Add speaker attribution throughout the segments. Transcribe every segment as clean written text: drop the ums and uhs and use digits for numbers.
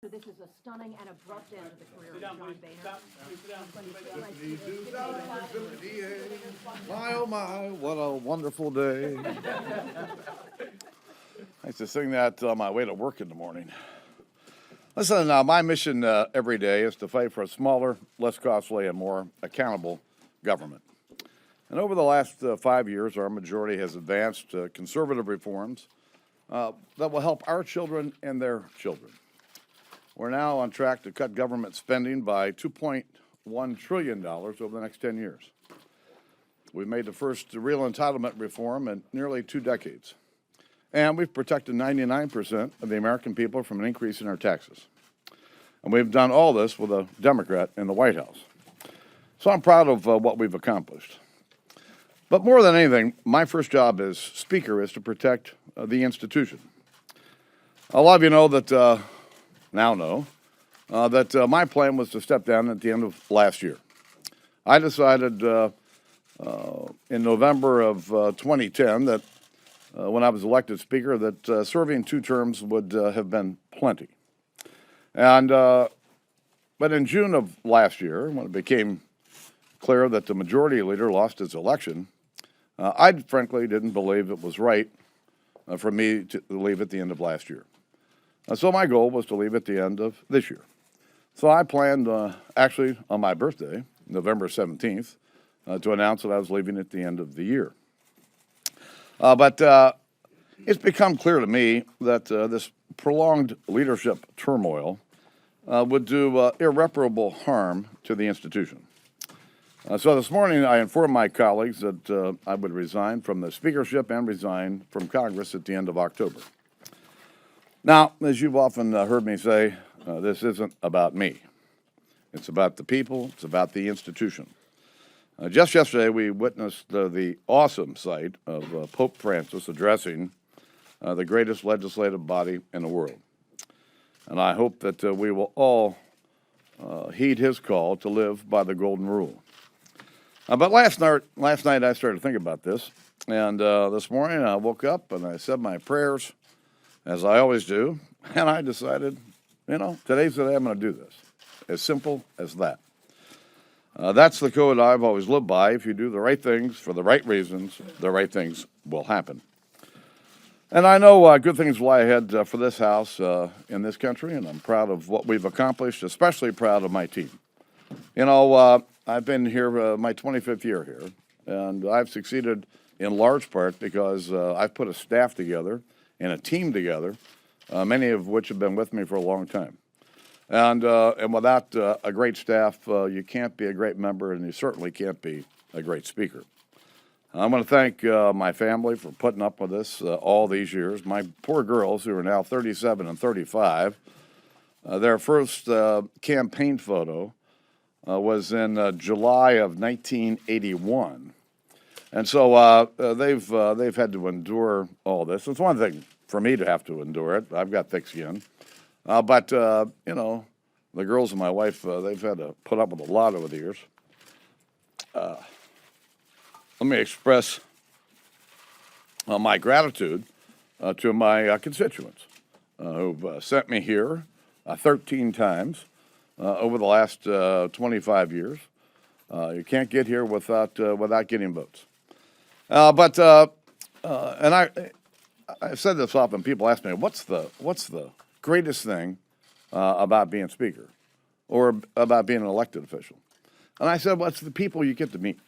Speaker 1: This is a stunning and abrupt end to the career of John Boehner.
Speaker 2: My, oh my, what a wonderful day. I used to sing that on my way to work in the morning. Listen, my mission every day is to fight for a smaller, less costly, and more accountable government. And over the last 5 years, our majority has advanced conservative reforms that will help our children and their children. We're now on track to cut government spending by $2.1 trillion over the next 10 years. We've made the first real entitlement reform in nearly 2 decades. And we've protected 99% of the American people from an increase in our taxes. And we've done all this with a Democrat in the White House. So I'm proud of what we've accomplished. But more than anything, my first job as Speaker is to protect the institution. A lot of you know that my plan was to step down at the end of last year. I decided in November of 2010 that when I was elected Speaker that serving 2 terms would have been plenty. And but in June of last year, when it became clear that the majority leader lost his election, I frankly didn't believe it was right for me to leave at the end of last year. So my goal was to leave at the end of this year. So I planned, actually on my birthday, November 17th, to announce that I was leaving at the end of the year. But it's become clear to me that this prolonged leadership turmoil would do irreparable harm to the institution. So this morning I informed my colleagues that I would resign from the speakership and resign from Congress at the end of October. Now, as you've often heard me say, this isn't about me. It's about the people. It's about the institution. Just yesterday, we witnessed the awesome sight of Pope Francis addressing the greatest legislative body in the world. And I hope that we will all heed his call to live by the golden rule. But last night I started to think about this. And this morning I woke up and I said my prayers, as I always do, and I decided, today's the day I'm going to do this. As simple as that. That's the code I've always lived by. If you do the right things for the right reasons, the right things will happen. And I know good things lie ahead for this House in this country, and I'm proud of what we've accomplished, especially proud of my team. I've been here my 25th year here, and I've succeeded in large part because I've put a staff together and a team together, many of which have been with me for a long time. And without a great staff, you can't be a great member, and you certainly can't be a great speaker. I want to thank my family for putting up with this all these years. My poor girls, who are now 37 and 35, their first campaign photo was in July of 1981. And so they've had to endure all this. It's one thing for me to have to endure it. I've got thick skin. But the girls and my wife, they've had to put up with a lot over the years. Let me express my gratitude to my constituents who've sent me here 13 times over the last 25 years. You can't get here without getting votes. And I've said this often. People ask me, "What's the greatest thing about being speaker, or about being an elected official?" And I said, "Well, it's the people you get to meet."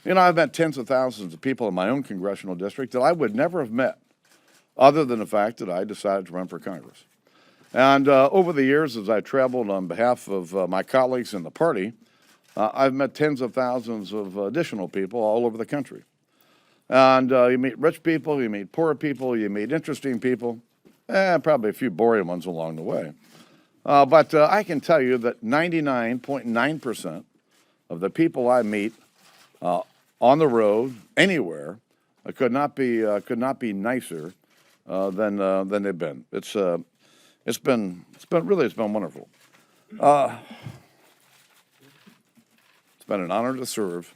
Speaker 2: I've met tens of thousands of people in my own congressional district that I would never have met, other than the fact that I decided to run for Congress. And over the years, as I traveled on behalf of my colleagues in the party, I've met tens of thousands of additional people all over the country. And you meet rich people, you meet poor people, you meet interesting people, and probably a few boring ones along the way. But I can tell you that 99.9% of the people I meet on the road, anywhere, could not be nicer than they've been. It's been wonderful. It's been an honor to serve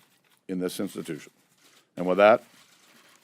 Speaker 2: in this institution. And with that,